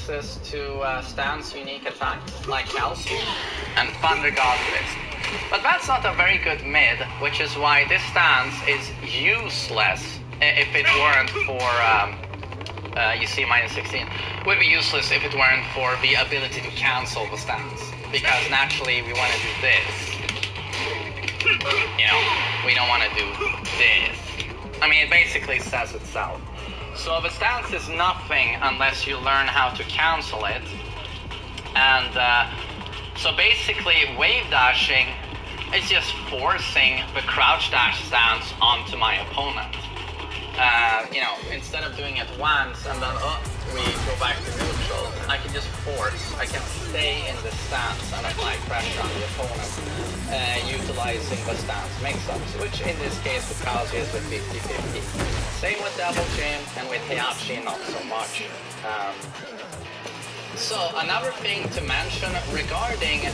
access to stance unique attacks like Calcium and Thunder Godfist. But that's not a very good mid, which is why this stance is useless if it weren't for, you see -16, would be useless if it weren't for the ability to cancel the stance. Because naturally we want to do this. You know, we don't want to do this. I mean, it basically says itself. So the stance is nothing unless you learn how to cancel it. And so basically wave dashing is just forcing the crouch dash stance onto my opponent. You know, instead of doing it once and then we go back to neutral, I can just force, I can stay in the stance and apply pressure on the opponent, utilizing the stance mix-ups, which in this case with Kazuya is with 50-50. Same with Double Jim, and with Heihachi not so much. So another thing to mention regarding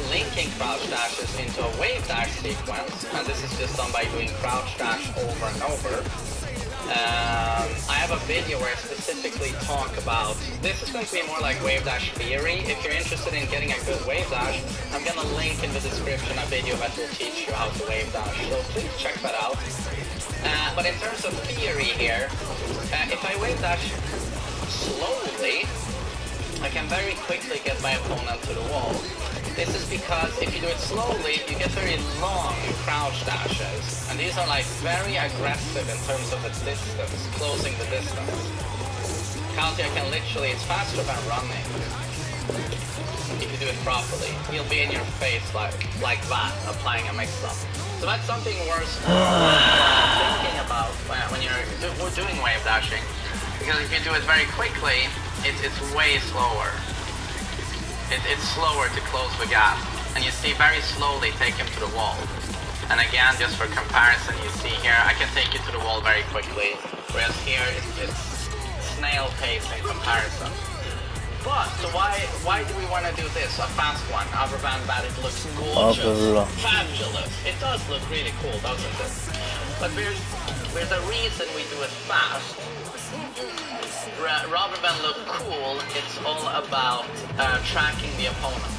linking crouch dashes into a wave dash sequence, and this is just done by doing crouch dash over and over. I have a video where I specifically talk about, this is going to be more like wave dash theory. If you're interested in getting a good wave dash, I'm going to link in the description a video that will teach you how to wave dash, so please check that out. But in terms of theory here, if I wave dash slowly, I can very quickly get my opponent to the wall. This is because if you do it slowly, you get very long crouch dashes. And these are like very aggressive in terms of the distance, closing the distance. Kazuya can literally, it's faster than running. If you do it properly. He'll be in your face like that, applying a mix-up. So that's something worth thinking about when we're doing wave dashing. Because if you do it very quickly, it's way slower. It's slower to close the gap. And you see very slowly take him to the wall. And again, just for comparison, you see here, I can take you to the wall very quickly. Whereas here, it's snail pace in comparison. But, so why do we want to do this, a fast one, other than that it looks gorgeous, fabulous. It does look really cool, doesn't it? But there's a reason we do it fast. Rather than look cool, it's all about tracking the opponent.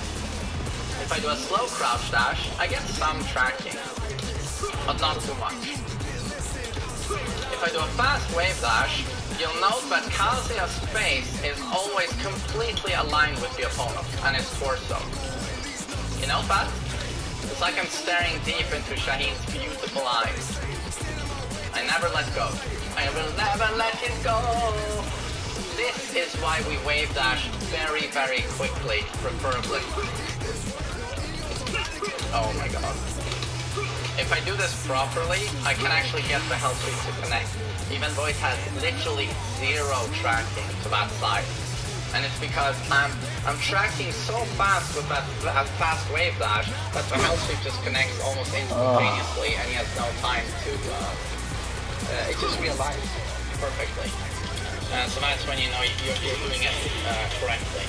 If I do a slow crouch dash, I get some tracking, but not too much. If I do a fast wave dash, you'll note that Kazuya's face is always completely aligned with the opponent and his torso. You know that? It's like I'm staring deep into Shaheen's beautiful eyes. I never let go. I will never let him go. This is why we wave dash very, very quickly, preferably. Oh my god. If I do this properly, I can actually get the health sweep to connect, even though it has literally zero tracking to that side. And it's because I'm tracking so fast with that fast wave dash that the health sweep just connects almost instantaneously, and he has no time to. It just realizes perfectly. So that's when you know you're doing it correctly.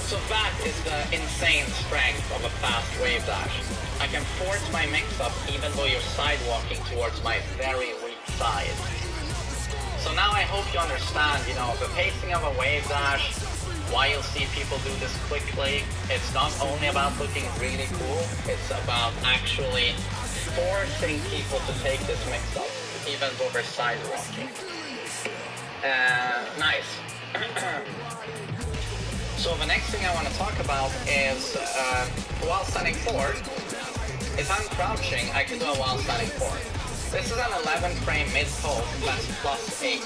So that is the insane strength of a fast wave dash. I can force my mix-up even though you're sidewalking towards my very weak side. So now I hope you understand, you know, the pacing of a wave dash, why you'll see people do this quickly. It's not only about looking really cool, it's about actually forcing people to take this mix-up, even though they're sidewalking. Nice. So the next thing I want to talk about is while standing forward. If I'm crouching, I can do a while standing forward. This is an 11 frame mid post that's +8.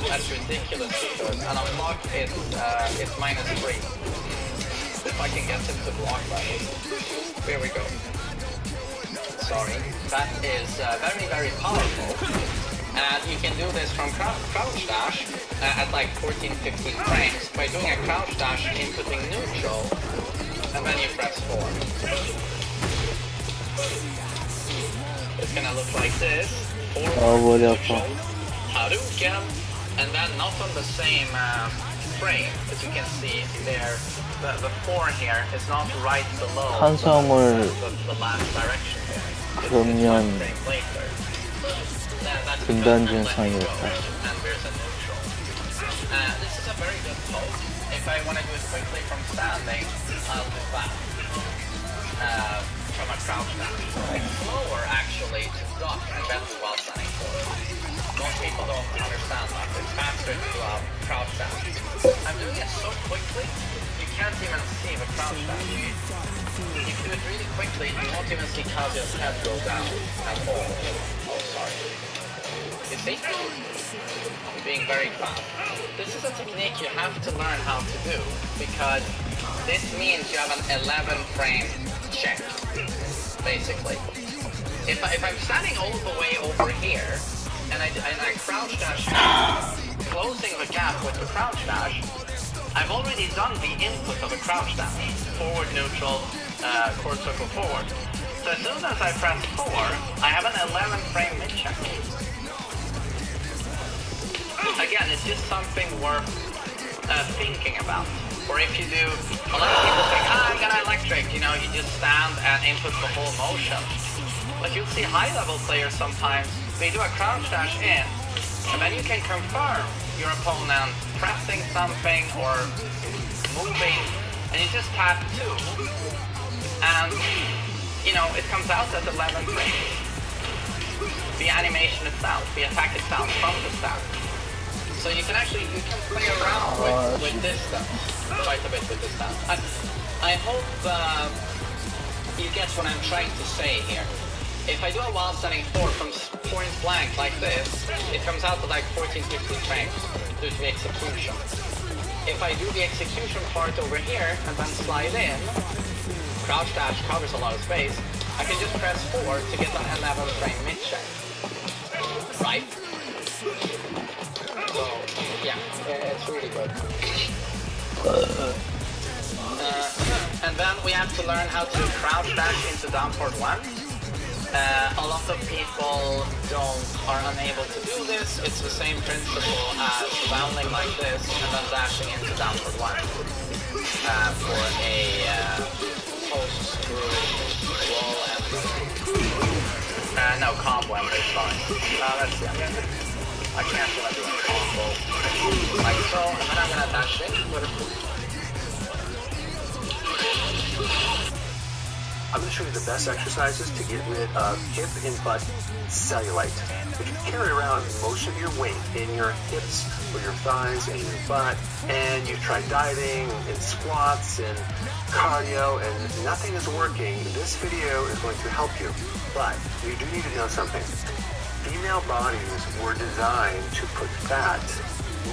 That's ridiculously good. And on block it's -3. If I can get him to block that. Here we go. Sorry. That is very, very powerful. And you can do this from crouch dash at like 14-15 frames by doing a crouch dash inputting neutral, and then you press forward. It's gonna look like this. Forward, neutral, Hadouken, and then not on the same frame, as you can see there. The 4 here is not right below the last direction here. 그러면 금단 증상이었다. This is a very good if I want to do it quickly from standing, I'll do that from a crouch dash. It's slower actually to duck and bend while standing forward. Most people don't understand that. It's faster to do a crouch dash. I'm doing it so quickly, you can't even see the crouch dash. If you do it really quickly, you won't even see Kazuya's head go down at all. Oh, sorry. You see? Being very fast. This is a technique you have to learn how to do, because this means you have an 11 frame check, basically. If I'm standing all the way over here, and I crouch dash, closing the gap with the crouch dash, I've already done the input of a crouch dash. Forward, neutral, quarter circle forward. So as soon as I press 4, I have an 11 frame mid check. Again, it's just something worth thinking about. Or if you do, a lot of people think, I'm gonna electric, you know, you just stand and input the whole motion. But you'll see high-level players sometimes, they do a crouch dash in, and then you can confirm your opponent pressing something or moving, and you just tap 2, and, you know, it comes out as 11 frames. The animation itself, the attack itself from the start. So you can actually, play around with distance, quite a bit with distance. I hope you get what I'm trying to say here. If I do a while standing 4 from point blank like this, it comes out to like 14-15 frames due to the execution. If I do the execution part over here and then slide in, crouch dash covers a lot of space, I can just press 4 to get an 11 frame mid check. Right? So, yeah, it's really good. And then we have to learn how to crouch dash into downward 1. A lot of people are unable to do this. It's the same principle as rounding like this and then dashing into downward 1 for a post screw wall and no combo ender, sorry. Let's see. I can't do a combo like so, and then I'm gonna dash in. I'm going to show you the best exercises to get rid of hip and butt cellulite. If you carry around most of your weight in your hips or your thighs and your butt, and you've tried dieting and squats and cardio and nothing is working, this video is going to help you. But you do need to know something. Female bodies were designed to put fat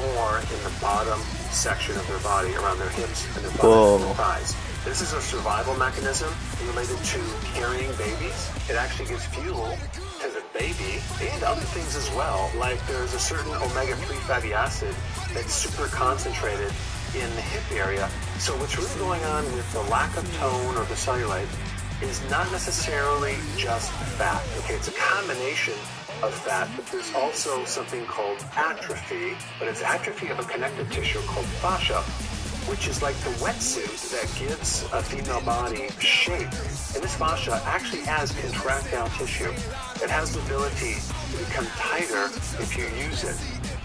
more in the bottom section of their body, around their hips and their butt and their thighs. This is a survival mechanism related to carrying babies. It actually gives fuel to the baby and other things as well. Like there's a certain omega-3 fatty acid that's super concentrated in the hip area. So what's really going on with the lack of tone or the cellulite is not necessarily just fat. Okay, it's a combination of fat, but there's also something called atrophy, but it's atrophy of a connective tissue called fascia, which is like the wetsuit that gives a female body shape. And this fascia actually has contractile tissue. It has the ability to become tighter if you use it.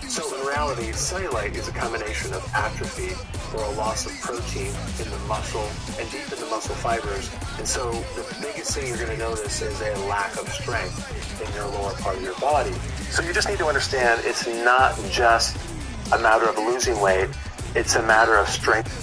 So in reality, cellulite is a combination of atrophy or a loss of protein in the muscle and deep in the muscle fibers. And so the biggest thing you're going to notice is a lack of strength in your lower part of your body. So you just need to understand it's not just a matter of losing weight. It's a matter of strength.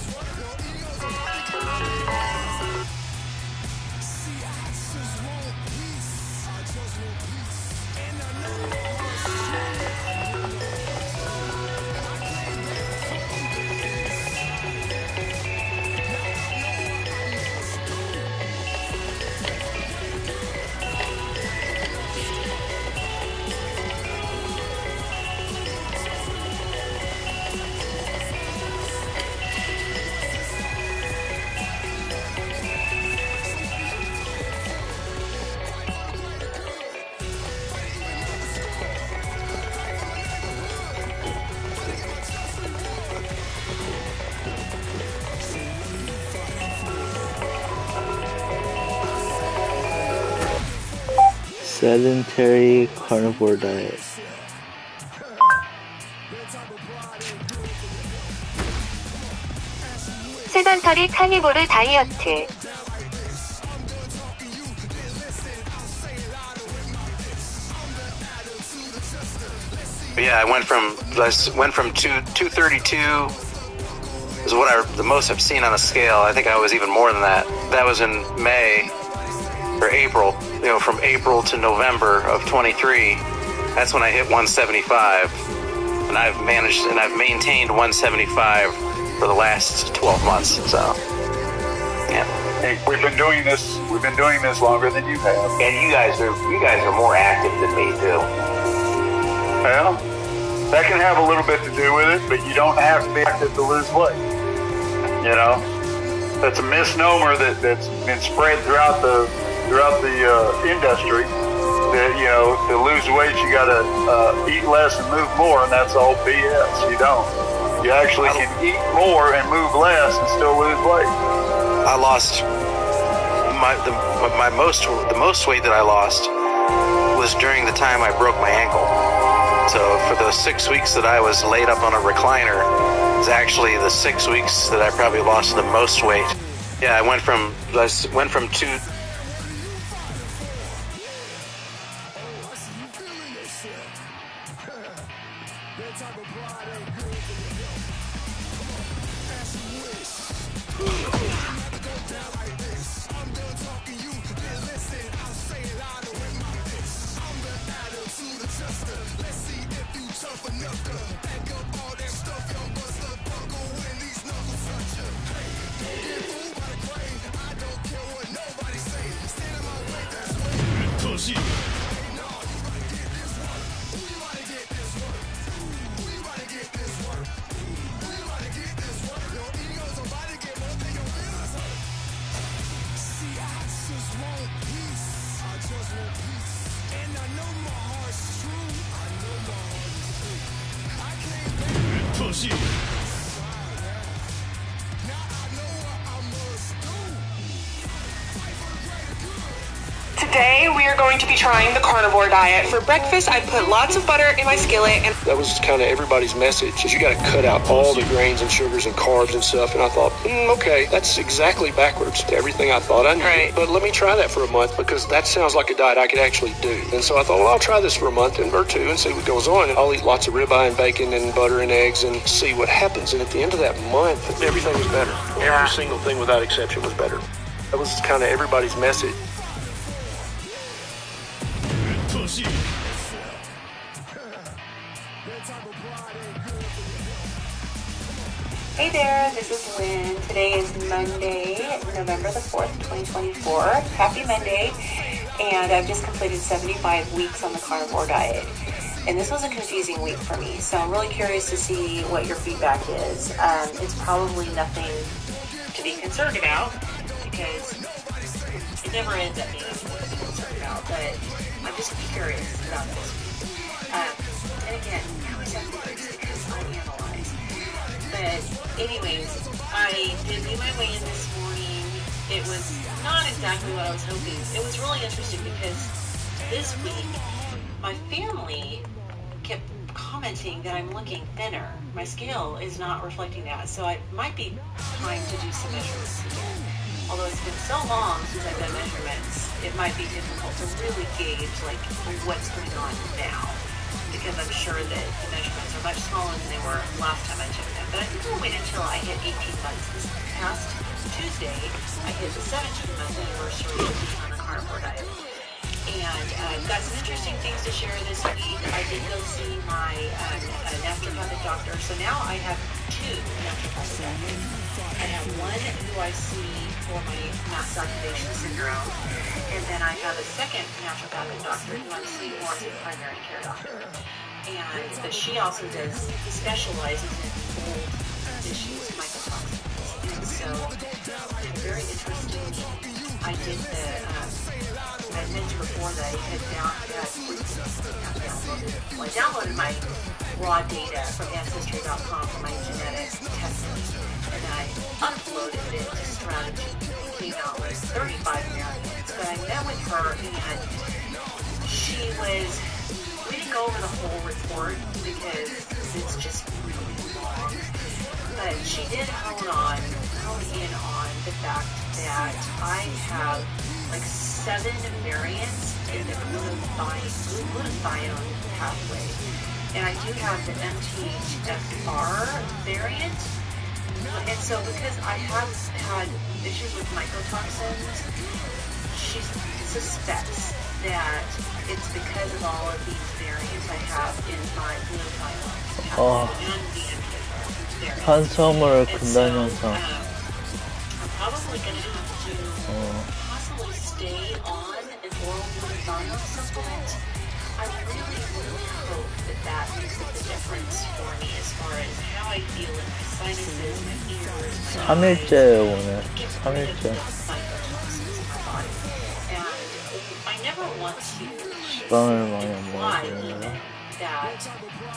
Sedentary carnivore diet. 세던터리 카니보르 다이어트. Yeah, I went from 232 is the most I've seen on a scale. I think I was even more than that. That was in May or April. You know, from April to November of 23. That's when I hit 175, and I've maintained 175 for the last 12 months. So, yeah. Hey, we've been doing this longer than you have. And you guys are more active than me too. Well, that can have a little bit to do with it, but you don't have to be active to lose weight. You know, that's a misnomer that's been spread throughout the industry. That, you know, to lose weight you gotta eat less and move more, and that's all BS. You don't. You actually can eat more and move less and still lose weight. I lost the most weight that I lost was during the time I broke my ankle. So for those 6 weeks that I was laid up on a recliner, it's actually the 6 weeks that I probably lost the most weight. Yeah, I went from two. Today we are going to be trying the carnivore diet. For breakfast, I put lots of butter in my skillet, and that was kind of everybody's message, is you got to cut out all the grains and sugars and carbs and stuff. And I thought, okay, that's exactly backwards to everything I thought I knew. Right. But let me try that for a month, because that sounds like a diet I could actually do. And so I thought, well, I'll try this for a month or two and see what goes on. And I'll eat lots of ribeye and bacon and butter and eggs and see what happens. And at the end of that month, everything was better. Every single thing without exception was better. That was kind of everybody's message. Hey there, this is Lynn. Today is Monday, November the 4th, 2024. Happy Monday. And I've just completed 75 weeks on the carnivore diet. And this was a confusing week for me, so I'm really curious to see what your feedback is. It's probably nothing to be concerned about, because it never ends up being anything to be concerned about, but I'm just curious about this week. And again, how is that because I analyze. But anyways, I did do my weigh-in this morning. It was not exactly what I was hoping. It was really interesting because this week, my family kept commenting that I'm looking thinner. My scale is not reflecting that, so it might be time to do some measurements again. Although it's been so long since I've done measurements, it might be difficult to really gauge like what's going on now, because I'm sure that the measurements are much smaller than they were last time I took them. But I think I'll wait until I hit 18 months. This past Tuesday, I hit the 17-month anniversary of being on the carnivore diet. And I've got some interesting things to share this week. I did go see my naturopathic doctor. So now I have two naturopathic doctors. I have one who I see for my mass activation syndrome. And then I have a second naturopathic doctor who I'm seeing more as a primary care doctor. And she also specializes in old tissues, mycotoxins. And so very interesting. I did I mentioned before that I had downloaded my raw data from Ancestry.com for my genetic testing, and I uploaded it to Strategy. It came out with 35 variants, but I met with her, and we didn't go over the whole report because it's just really long, but she did hone in on the fact that I have like 7 variants in the glutathione pathway. And I do have the MTHFR variant. And so because I have had issues with mycotoxins, she suspects that it's because of all of these variants I have in my glutathione pathway and the MTHFR variant. 탄수화물 And 금단 so, 현상. I'm probably going to have to possibly stay on an oral glutathione supplement. I really, really hope that makes the difference for me as far as how I feel in my sinuses, my ears, my 3일째예요, 오늘. eyes, 3일째. mycotoxins in my body. And I never want to 지방을 많이 안 imply 먹어요. even that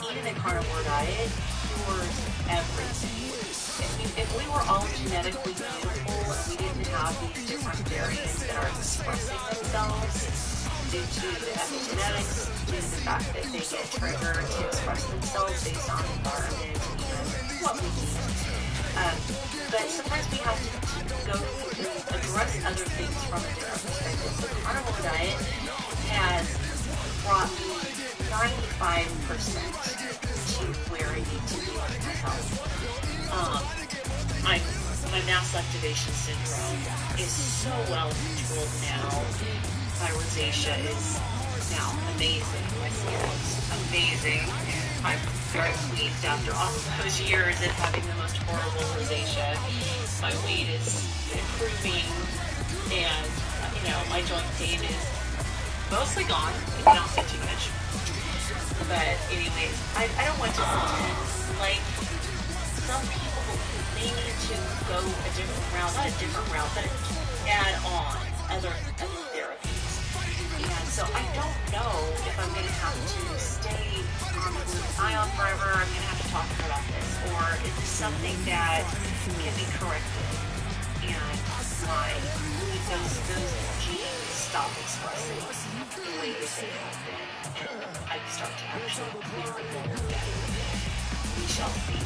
eating a carnivore diet cures everything. If we were all genetically beautiful and we didn't have these different variants that are expressing themselves due to the epigenetics, due to the fact that they get triggered to express themselves based on environment and what we eat. But sometimes we have to go and address other things from a different perspective. So the carnivore diet has brought me 95% to where I need to be with my health. My mass activation syndrome is so well controlled now. My rosacea is now amazing. My skin looks amazing. I'm very pleased after all those years of having the most horrible rosacea. My weight is improving, and my joint pain is mostly gone. It's not too much. But anyways, I don't want to pretend like some people, they need to go a different route, not a different route, but add on other therapies. And so I don't know if I'm going to have to stay on the glutathione forever. I'm going to have to talk to her about this. Or is this something that can be corrected and those genes stop expressing the way that they have been, and I start to actually clear the mold again. We shall see.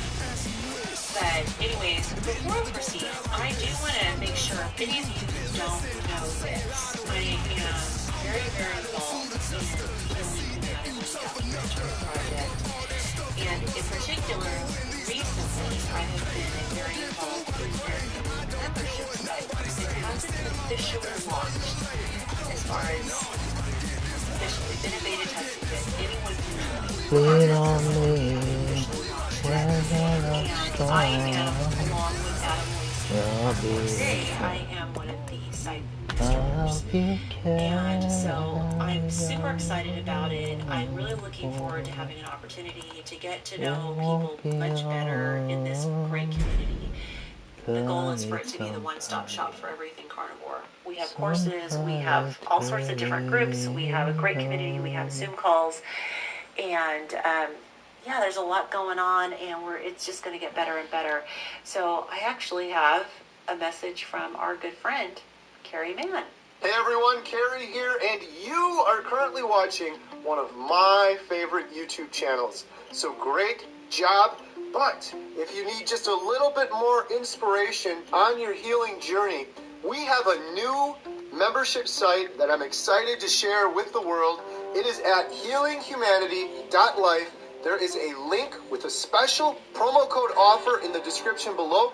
But anyways, before I proceed, I do want to make sure, if any of you don't know this, I am very, very involved in the Healing Humanity documentary project. And in particular, recently, I have been very involved in their membership site. It hasn't officially launched as far as officially been a beta testing that anyone can Lean on me. and I am, along with Adam Lacey, today I am one of the site administrators. And so I'm super excited about it. I'm really looking forward to having an opportunity to get to know people much better in this great community. The goal is for it to be the one-stop shop for everything carnivore. We have courses, we have all sorts of different groups, we have a great community, we have Zoom calls, and yeah, there's a lot going on, and it's just going to get better and better. So I actually have a message from our good friend, Carrie Mann. Hey everyone, Carrie here, and you are currently watching one of my favorite YouTube channels. So great job, but if you need just a little bit more inspiration on your healing journey, we have a new membership site that I'm excited to share with the world. It is at healinghumanity.life. There is a link with a special promo code offer in the description below.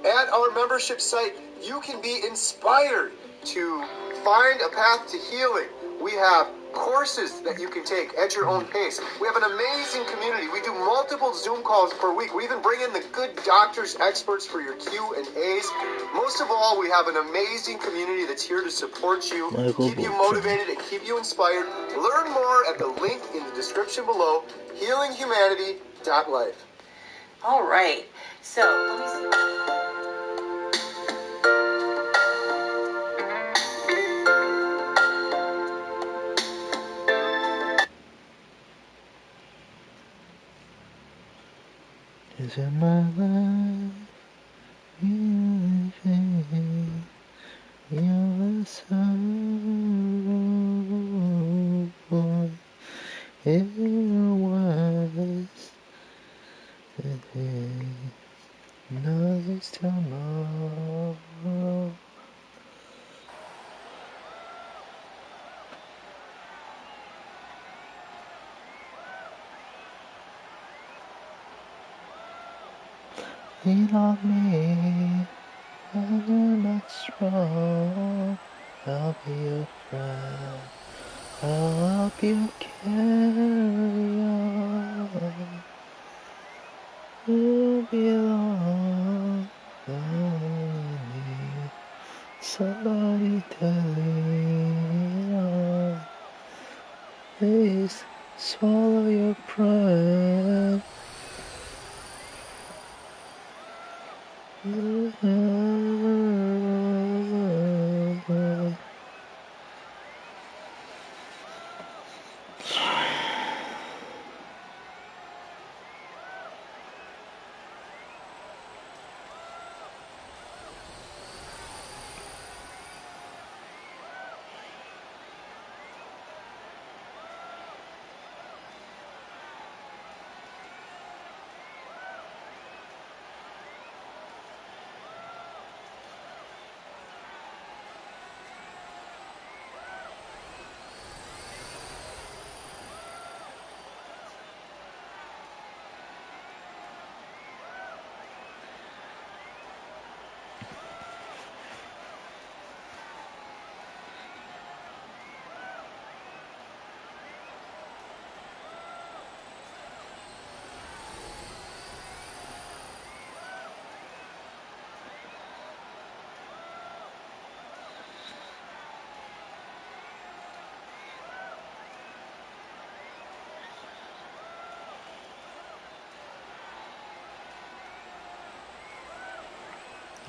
At our membership site, you can be inspired to find a path to healing. We have courses that you can take at your own pace. We have an amazing community. We do multiple Zoom calls per week. We even bring in the good doctors, experts for your Q&As. Most of all, we have an amazing community that's here to support you, keep you motivated, and keep you inspired. Learn more at the link in the description below, healinghumanity.life. All right, so let me see. Is it my life? You're sorrow, boy. It was 'cause it's tomorrow. Lean on me when you're not strong. I'll be your friend. I'll help you carry on. You belong. I need somebody to lean on. Please swallow your pride.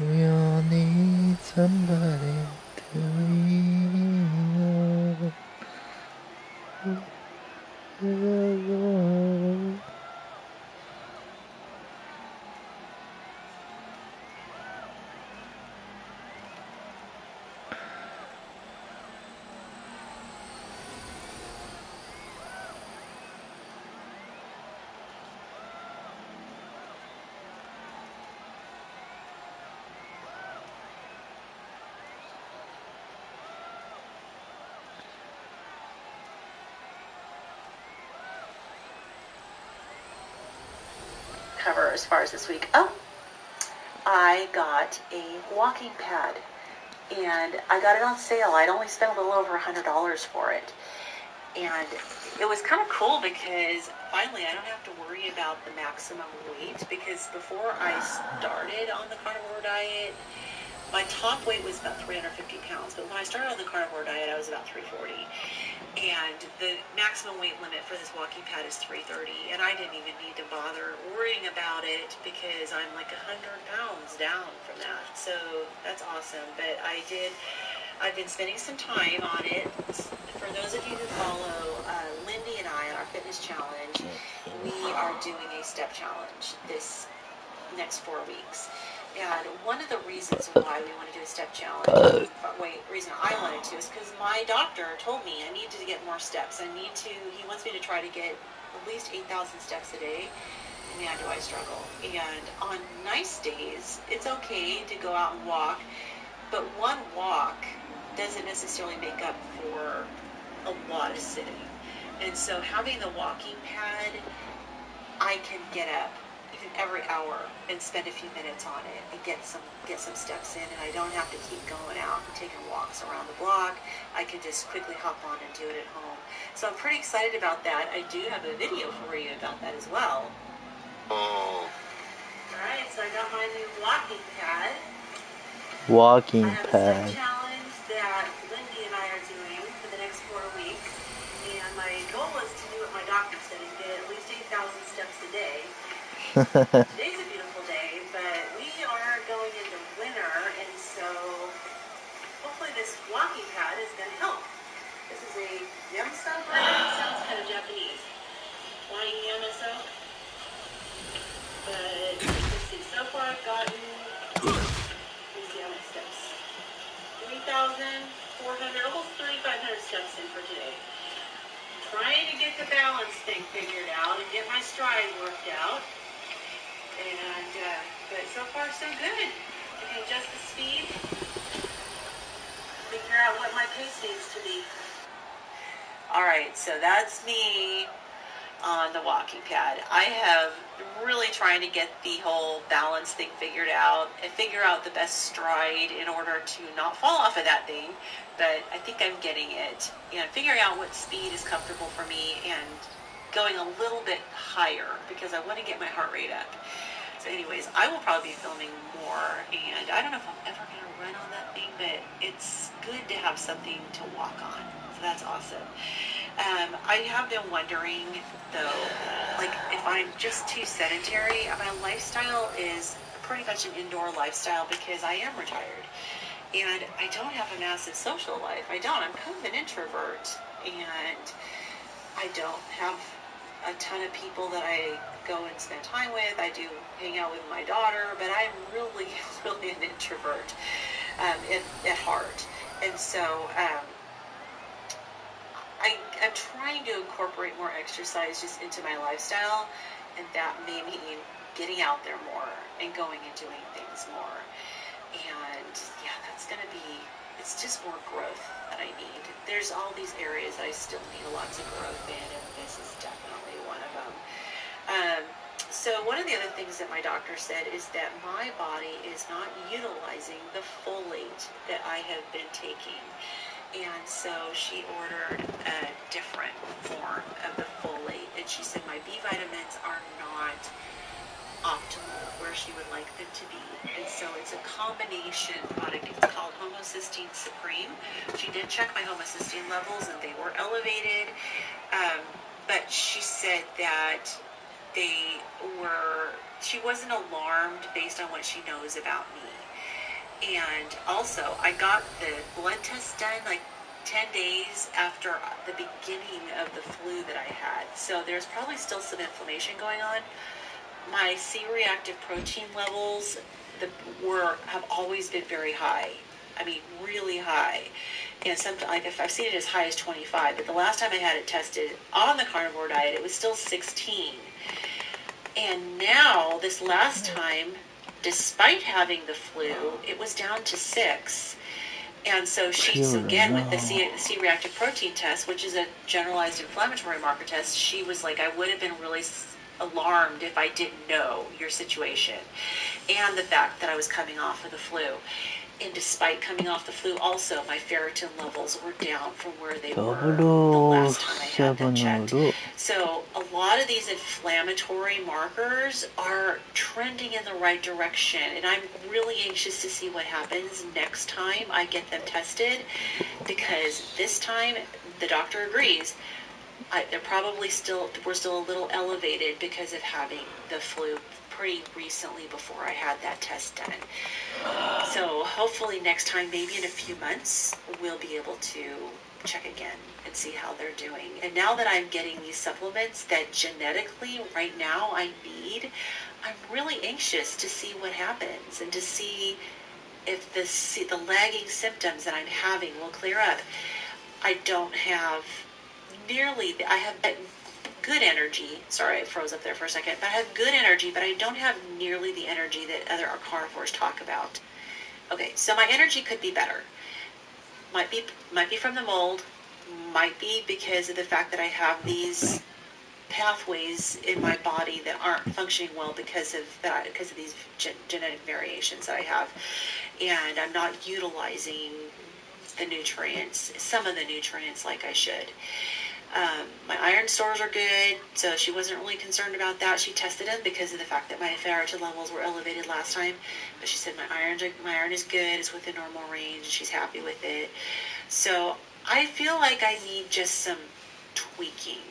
We all need somebody to lean on. Cover as far as this week. Oh, I got a walking pad, and I got it on sale. I'd only spent a little over $100 for it, and it was kind of cool because finally I don't have to worry about the maximum weight, because before I started on the carnivore diet, my top weight was about 350 pounds, but when I started on the carnivore diet, I was about 340. And the maximum weight limit for this walking pad is 330, and I didn't even need to bother worrying about it because I'm like 100 pounds down from that. So that's awesome. But I've been spending some time on it. For those of you who follow Lindy and I on our fitness challenge, we are doing a step challenge this next 4 weeks. And one of the reasons why we want to do a step challenge, reason I wanted to, is because my doctor told me I need to get more steps. He wants me to try to get at least 8,000 steps a day. Man, do I struggle. And on nice days, it's okay to go out and walk, but one walk doesn't necessarily make up for a lot of sitting. And so having the walking pad, I can get up even every hour and spend a few minutes on it and get some steps in, and I don't have to keep going out and taking walks around the block. I can just quickly hop on and do it at home. So I'm pretty excited about that. I do have a video for you about that as well. Alright, so I got my new walking pad. Walking I have pad. a step challenge that Lindy and I are doing for the next 4 weeks, and my goal is to do what my doctor said, is get at least 8,000 steps a day. Today's a beautiful day, but we are going into winter, and so hopefully this walking pad is going to help. This is a Yamaso brand. It sounds kind of Japanese. Flying Yamaso. But let's see, so far I've gotten, let's see how many steps. 3,400, almost 3,500 steps in for today. Trying to get the balance thing figured out and get my stride worked out. And But so far, so good. You can adjust the speed, figure out what my pace needs to be. All right, so that's me on the walking pad. I have really trying to get the whole balance thing figured out and figure out the best stride in order to not fall off of that thing. But I think I'm getting it. And figuring out what speed is comfortable for me and going a little bit higher because I want to get my heart rate up. So anyways, I will probably be filming more, and I don't know if I'm ever going to run on that thing, but it's good to have something to walk on. So that's awesome. I have been wondering, though, like if I'm just too sedentary. My lifestyle is pretty much an indoor lifestyle because I am retired. And I don't have a massive social life. I'm kind of an introvert, and I don't have a ton of people that I go and spend time with. I do hang out with my daughter, but I'm really, really an introvert at heart. And so I'm trying to incorporate more exercise just into my lifestyle, and that may mean getting out there more and going and doing things more. And yeah, that's going to be, it's just more growth that I need. There's all these areas that I still need lots of growth in, and this is definitely one of them. So one of the other things that my doctor said is that my body is not utilizing the folate that I have been taking. And so she ordered a different form of the folate. And she said my B vitamins are not optimal where she would like them to be. And so it's a combination product. It's called homocysteine supreme. She did check my homocysteine levels and they were elevated. But she said that she wasn't alarmed based on what she knows about me. And also, I got the blood test done like 10 days after the beginning of the flu that I had. So there's probably still some inflammation going on. My C-reactive protein levels have always been very high. I mean, really high. And sometimes, like if I've seen it as high as 25, but the last time I had it tested on the carnivore diet, it was still 16. And now, this last time, despite having the flu, it was down to 6. And so again, with the C-reactive protein test, which is a generalized inflammatory marker test, she was like, I would have been really alarmed if I didn't know your situation and the fact that I was coming off of the flu. And despite coming off the flu, also my ferritin levels were down from where they were the last time I had them checked. So a lot of these inflammatory markers are trending in the right direction, and I'm really anxious to see what happens next time I get them tested, because this time the doctor agrees we're still a little elevated because of having the flu pretty recently before I had that test done. So hopefully next time, maybe in a few months, we'll be able to check again and see how they're doing. And now that I'm getting these supplements that genetically right now I need, I'm really anxious to see what happens and to see if the lagging symptoms that I'm having will clear up. I don't have I have good energy. Sorry, I froze up there for a second. But I have good energy, but I don't have nearly the energy that other carnivores talk about. Okay, so my energy could be better. Might be from the mold. Might be because of the fact that I have these pathways in my body that aren't functioning well because of these genetic variations that I have, and I'm not utilizing the nutrients, some of the nutrients like I should. My iron stores are good, so she wasn't really concerned about that. She tested them because of the fact that my ferritin levels were elevated last time, but she said my iron is good, it's within normal range, and she's happy with it. So I feel like I need just some tweaking.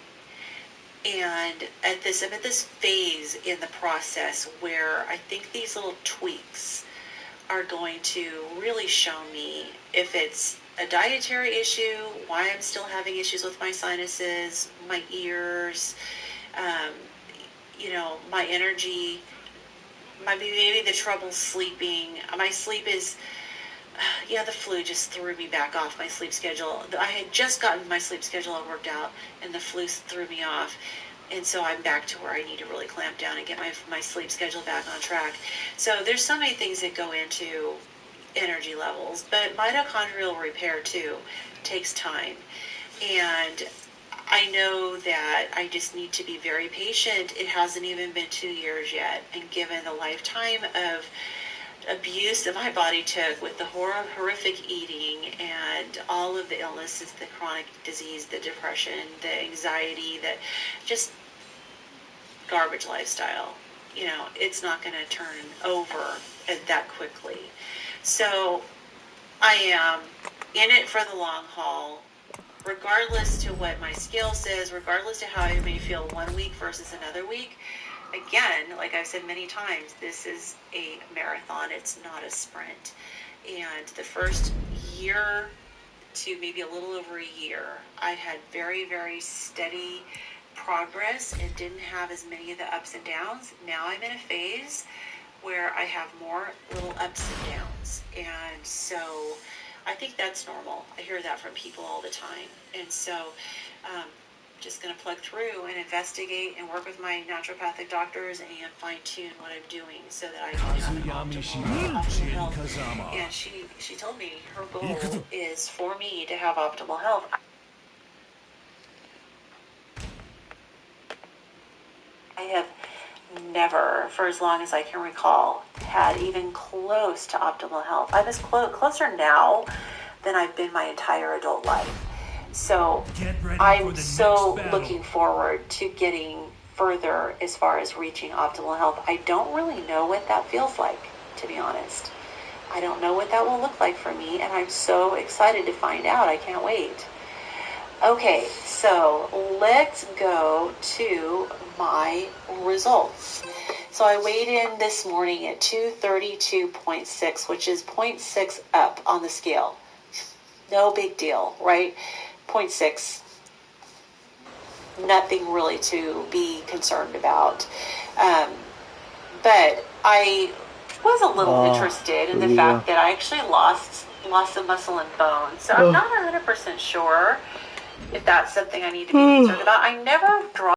And I'm at this phase in the process where I think these little tweaks are going to really show me if it's a dietary issue, why I'm still having issues with my sinuses, my ears, my energy, maybe the trouble sleeping. My sleep is, the flu just threw me back off my sleep schedule. I had just gotten my sleep schedule all worked out, and the flu threw me off. And so I'm back to where I need to really clamp down and get my sleep schedule back on track. So there's so many things that go into energy levels, but mitochondrial repair too takes time. And I know that I just need to be very patient. It hasn't even been 2 years yet. And given the lifetime of abuse that my body took with the horrific eating and all of the illnesses, the chronic disease, the depression, the anxiety, the just garbage lifestyle, it's not going to turn over that quickly. So I am in it for the long haul, regardless to what my scale says, regardless to how I may feel 1 week versus another week. Again, like I've said many times, this is a marathon. It's not a sprint. And the first year to maybe a little over a year, I had very, very steady progress and didn't have as many of the ups and downs. Now I'm in a phase where I have more little ups and downs. And so I think that's normal. I hear that from people all the time. And so just going to plug through and investigate and work with my naturopathic doctors and fine-tune what I'm doing so that I can have an optimal health. And she told me her goal is for me to have optimal health. I have never, for as long as I can recall, had even close to optimal health. I'm as closer now than I've been my entire adult life. So I'm so looking forward to getting further as far as reaching optimal health. I don't really know what that feels like, to be honest. I don't know what that will look like for me, and I'm so excited to find out. I can't wait. Okay, so let's go to my results. So I weighed in this morning at 232.6, which is 0.6 up on the scale. No big deal, right? 0.6. Nothing really to be concerned about. But I was a little interested in the fact that I actually lost some muscle and bone. So I'm not 100% sure if that's something I need to be concerned about. I never draw